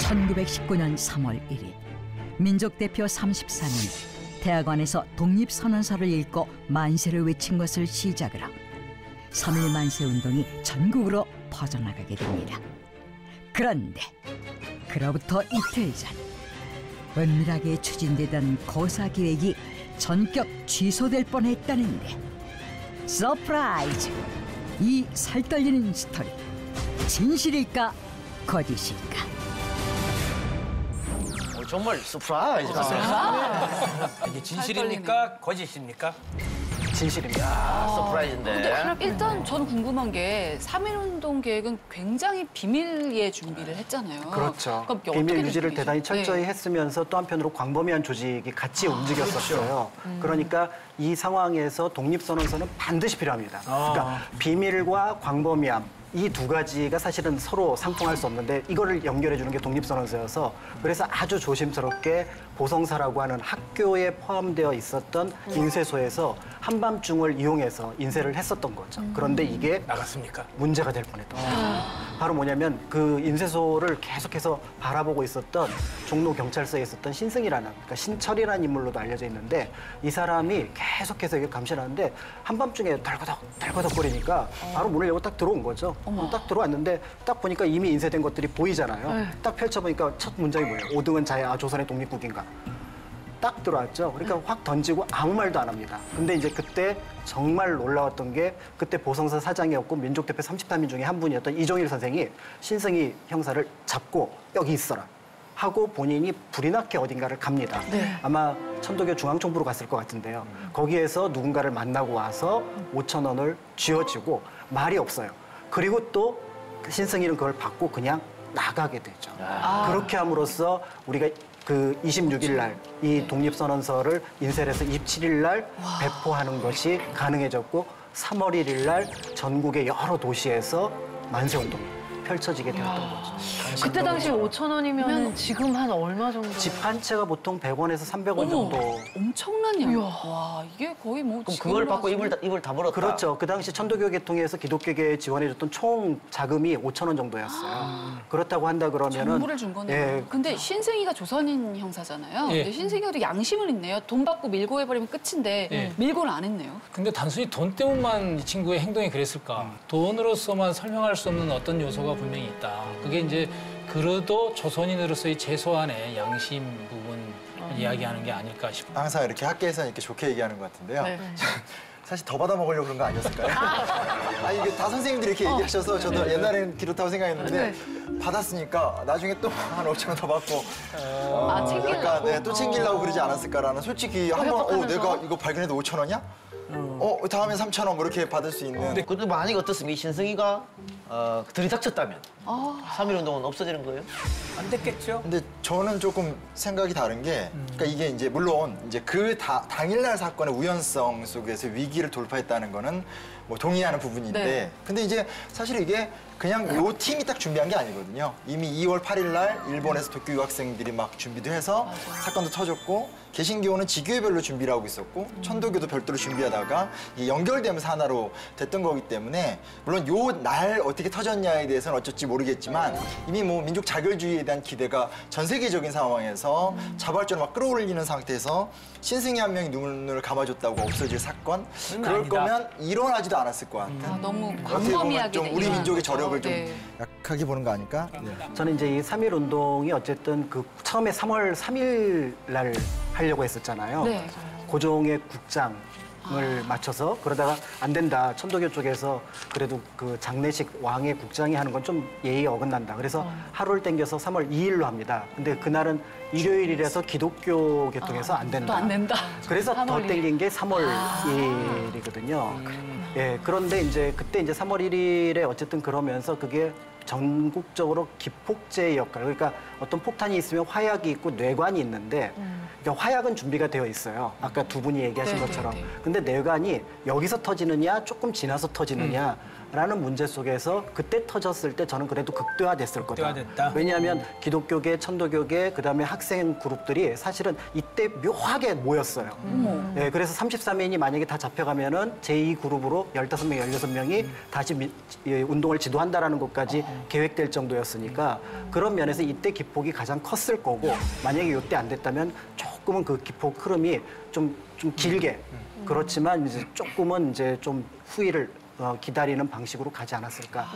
1919년 3월 1일 민족대표 34는 대학원에서 독립선언서를 읽고 만세를 외친 것을 시작으로 3.1 만세운동이 전국으로 퍼져나가게 됩니다. 그런데 그로부터 이틀 전 은밀하게 추진되던 고사기획이 전격 취소될 뻔했다는데 서프라이즈! 이 살떨리는 스토리 진실일까 거짓일까? 정말 서프라이즈. 이게 진실입니까? 거짓입니까? 진실입니다. 서프라이즈인데. 근데 일단 전 궁금한 게 3.1운동 계획은 굉장히 비밀리에 준비를 했잖아요. 그렇죠. 비밀 유지를 대단히 철저히 했으면서 또 한편으로 광범위한 조직이 같이 움직였었어요. 그렇죠. 그러니까 이 상황에서 독립선언서는 반드시 필요합니다. 그러니까 비밀과 광범위함. 이 두 가지가 사실은 서로 상통할 수 없는데 이거를 연결해 주는 게 독립선언서여서 그래서 아주 조심스럽게 보성사라고 하는 학교에 포함되어 있었던 인쇄소에서 한밤중을 이용해서 인쇄를 했었던 거죠. 그런데 이게 나갔습니까? 문제가 될 뻔했던 거죠. 바로 뭐냐면 그 인쇄소를 계속해서 바라보고 있었던 종로 경찰서에 있었던 신승이라는 그러니까 신철이라는 인물로도 알려져 있는데 이 사람이 계속해서 이게 감시하는데 한밤중에 덜거덕 거리니까 바로 문을 열고 딱 들어온 거죠. 딱 들어왔는데 딱 보니까 이미 인쇄된 것들이 보이잖아요. 딱 펼쳐보니까 첫 문장이 뭐예요? 오등은 자야 조선의 독립국인가? 딱 들어왔죠. 그러니까 확 던지고 아무 말도 안 합니다. 근데 이제 그때 정말 놀라웠던 게 그때 보성사 사장이었고 민족대표 33인 중에 한 분이었던 이종일 선생이 신승희 형사를 잡고 여기 있어라 하고 본인이 불이 나게 어딘가를 갑니다. 아마 천도교 중앙총부로 갔을 것 같은데요. 거기에서 누군가를 만나고 와서 5천 원을 쥐어주고 말이 없어요. 그리고 또 신승희는 그걸 받고 그냥 나가게 되죠. 그렇게 함으로써 우리가 그 26일 날 이 독립선언서를 인쇄를 해서 27일 날 배포하는 것이 가능해졌고 3월 1일 날 전국의 여러 도시에서 만세운동이 펼쳐지게 되었던 거죠. 그때 당시 5,000원이면 지금 한 얼마 정도? 집 한 채가 보통 100원에서 300원 정도. 엄청난 양. 와, 이게 거의 뭐 그럼 그걸 받고 입을 다 물었다. 그렇죠. 그 당시 천도교 계통에서 기독교계에 지원해줬던 총 자금이 5,000원 정도였어요. 그렇다고 한다 그러면은 정보를 준 거네요. 예. 근데 신승희가 조선인 형사잖아요. 예. 근데 신승희가 양심을 있네요. 돈 받고 밀고 해버리면 끝인데 예. 밀고는 안 했네요. 근데 단순히 돈 때문만 이 친구의 행동이 그랬을까? 돈으로서만 설명할 수 없는 어떤 요소가 분명히 있다. 그게 이제 그래도 조선인으로서의 최소한의 양심 부분 이야기하는 게 아닐까 싶어요. 항상 이렇게 학계에서는 이렇게 좋게 얘기하는 것 같은데요. 사실 더 받아 먹으려고 그런 거 아니었을까요? 이게 다 선생님들이 이렇게 얘기하셔서 저도 옛날에는 그렇다고 생각했는데 받았으니까 나중에 또 한 5,000원 더 받고 챙기려고? 약간 또 챙기려고 그러지 않았을까라는 솔직히 한번 내가 이거 발견해도 5,000원이야? 다음에 3,000원 뭐 이렇게 받을 수 있는. 근데 그것도 만약에 어떻습니까? 이 신승희가 들이닥쳤다면 3.1운동은 없어지는 거예요? 안 됐겠죠? 근데 저는 조금 생각이 다른 게, 그러니까 이게 이제 물론 이제 그 당일날 사건의 우연성 속에서 위기를 돌파했다는 거는 뭐 동의하는 부분인데, 근데 이제 사실 이게 그냥 요 팀이 딱 준비한 게 아니거든요. 이미 2월 8일 날 일본에서 도쿄 유학생들이 막 준비도 해서 사건도 터졌고, 개신교는 지교회별로 준비를 하고 있었고, 천도교도 별도로 준비하다가 연결되면서 하나로 됐던 거기 때문에 물론 요 날 어떻게 터졌냐에 대해서는 어쩔지 모르겠지만 이미 뭐 민족 자결주의에 대한 기대가 전 세계적인 상황에서 자발적으로 막 끌어올리는 상태에서 신승희 한 명이 눈을 감아줬다고 없어질 사건 그럴 아니다. 거면 일어나지도 않았을 것 같아. 너무 어떻게 보면 광범위하게 좀 우리 민족의 저력을 좀 네. 약하게 보는 거 아닐까? 저는 이제 이 3.1 운동이 어쨌든 그 처음에 3월 3일 날 하려고 했었잖아요. 고종의 국장을 맞춰서 그러다가 안 된다. 천도교 쪽에서 그래도 그 장례식 왕의 국장이 하는 건 좀 예의 어긋난다. 그래서 하루를 땡겨서 3월 2일로 합니다. 근데 그날은 일요일이라서 기독교 계통에서 안 된다. 또 안 된다. 그래서 더 3월 1일. 땡긴 게 3월 2일이거든요. 예, 그런데 이제 그때 이제 3월 1일에 어쨌든 그러면서 그게 전국적으로 기폭제의 역할, 그러니까 어떤 폭탄이 있으면 화약이 있고 뇌관이 있는데 그러니까 화약은 준비가 되어 있어요. 아까 두 분이 얘기하신 것처럼. 근데 뇌관이 여기서 터지느냐 조금 지나서 터지느냐 라는 문제 속에서 그때 터졌을 때 저는 그래도 극대화됐을 거다. 극대화됐다? 왜냐하면 기독교계, 천도교계, 그다음에 학생 그룹들이 사실은 이때 묘하게 모였어요. 예, 그래서 33인이 만약에 다 잡혀가면은 제2그룹으로 15명, 16명이 다시 운동을 지도한다라는 것까지 계획될 정도였으니까 그런 면에서 이때 기폭이 가장 컸을 거고 만약에 이때 안 됐다면 조금은 그 기폭 흐름이 좀 길게 그렇지만 이제 조금은 이제 좀 후위를 기다리는 방식으로 가지 않았을까.